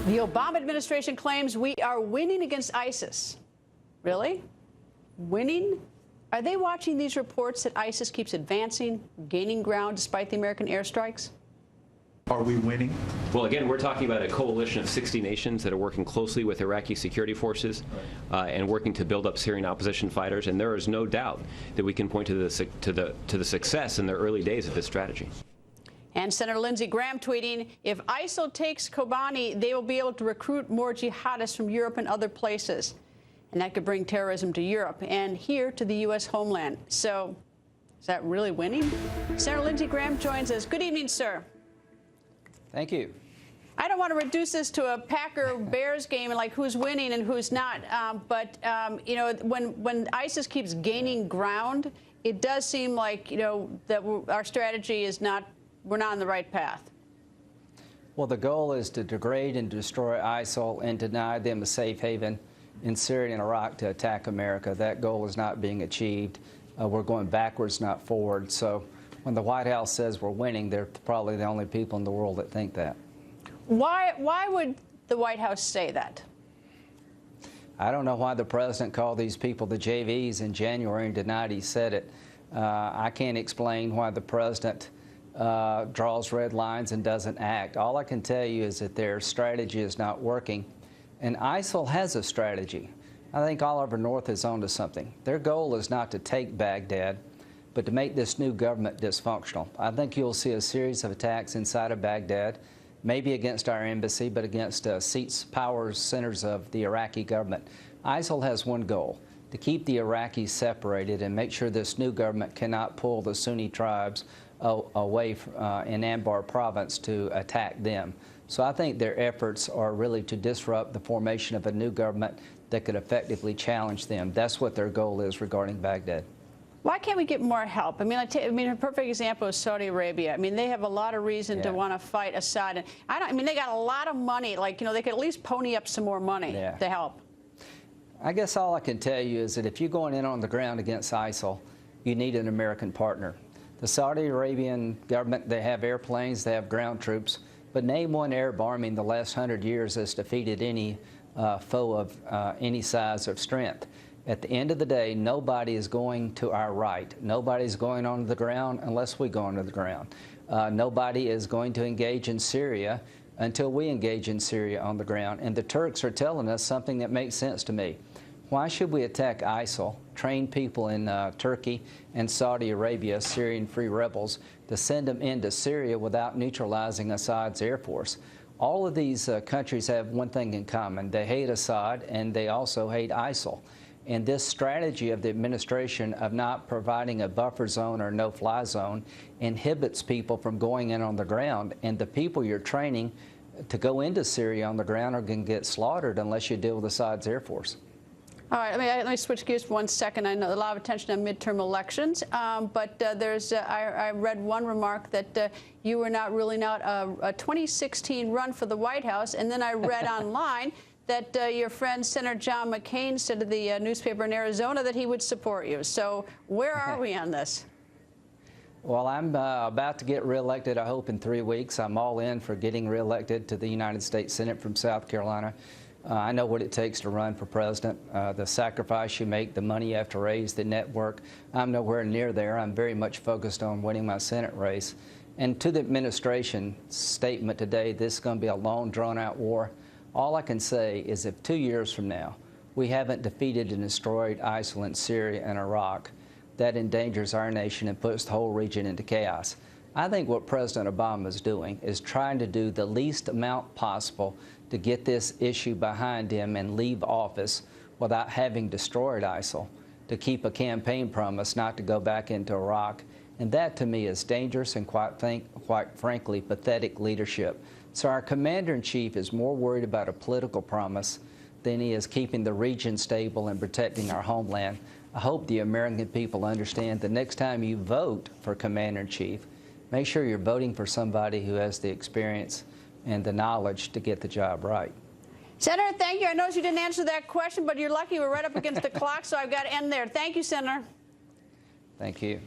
The Obama administration claims we are winning against ISIS. Really? Winning? Are they watching these reports that ISIS keeps advancing, gaining ground despite the American airstrikes? Are we winning? Well, again, we're talking about a coalition of 60 nations that are working closely with Iraqi security forces and working to build up Syrian opposition fighters. And there is no doubt that we can point to the success in the early days of this strategy. And Senator Lindsey Graham tweeting, if ISIL takes Kobani, they will be able to recruit more jihadists from Europe and other places. And that could bring terrorism to Europe and here to the U.S. homeland. So is that really winning? Senator Lindsey Graham joins us. Good evening, sir. Thank you. I don't want to reduce this to a Packer-Bears game and like who's winning and who's not. You know, when ISIS keeps gaining ground, it does seem like, you know, that our strategy is not, we're not on the right path. Well, the goal is to degrade and destroy ISIL and deny them a safe haven in Syria and Iraq to attack America. That goal is not being achieved. We're going backwards, not forward. So when the White House says we're winning, they're probably the only people in the world that think that. Why would the White House say that? I don't know why the president called these people the JVs in January and denied he said it. I can't explain why the president draws red lines and doesn't act. All I can tell you is that their strategy is not working. And ISIL has a strategy. I think Oliver North is onto something. Their goal is not to take Baghdad, but to make this new government dysfunctional. I think you'll see a series of attacks inside of Baghdad, maybe against our embassy, but against seats, power centers of the Iraqi government. ISIL has one goal, to keep the Iraqis separated and make sure this new government cannot pull the Sunni tribes away in Anbar province to attack them. So I think their efforts are really to disrupt the formation of a new government that could effectively challenge them. That's what their goal is regarding Baghdad. Why can't we get more help? I mean, a perfect example is Saudi Arabia. I mean, they have a lot of reason to want to fight Assad. And I mean, they got a lot of money. Like, you know, they could at least pony up some more money to help. I guess all I can tell you is that if you're going in on the ground against ISIL, you need an American partner. The Saudi Arabian government, they have airplanes, they have ground troops, but name one Arab army in the last 100 years that's defeated any foe of any size of strength. At the end of the day, nobody is going to our right. Nobody's going onto the ground unless we go onto the ground. Nobody is going to engage in Syria until we engage in Syria on the ground. And the Turks are telling us something that makes sense to me. Why should we attack ISIL, train people in Turkey and Saudi Arabia, Syrian free rebels, to send them into Syria without neutralizing Assad's air force? All of these countries have one thing in common. They hate Assad and they also hate ISIL. And this strategy of the administration of not providing a buffer zone or no-fly zone inhibits people from going in on the ground. And the people you're training to go into Syria on the ground are going to get slaughtered unless you deal with Assad's air force. All right, let me switch gears for 1 second. I know a lot of attention on midterm elections, but I read one remark that you were not ruling out a 2016 run for the White House, and then I read online that your friend Senator John McCain said to the newspaper in Arizona that he would support you. So where are we on this? Well, I'm about to get reelected, I hope, in 3 weeks. I'm all in for getting reelected to the United States Senate from South Carolina. I know what it takes to run for president, the sacrifice you make, the money you have to raise, the network. I'm nowhere near there. I'm very much focused on winning my Senate race. And to the administration statement today, this is going to be a long, drawn-out war. All I can say is if 2 years from now we haven't defeated and destroyed ISIL in Syria and Iraq, that endangers our nation and puts the whole region into chaos. I think what President Obama is doing is trying to do the least amount possible to get this issue behind him and leave office without having destroyed ISIL, to keep a campaign promise not to go back into Iraq. And that, to me, is dangerous and quite frankly, pathetic leadership. So our commander-in-chief is more worried about a political promise than he is keeping the region stable and protecting our homeland. I hope the American people understand the next time you vote for commander-in-chief, make sure you're voting for somebody who has the experience and the knowledge to get the job right. Senator, thank you. I noticed you didn't answer that question, but you're lucky we're right up against the clock, so I've got to end there. Thank you, Senator. Thank you.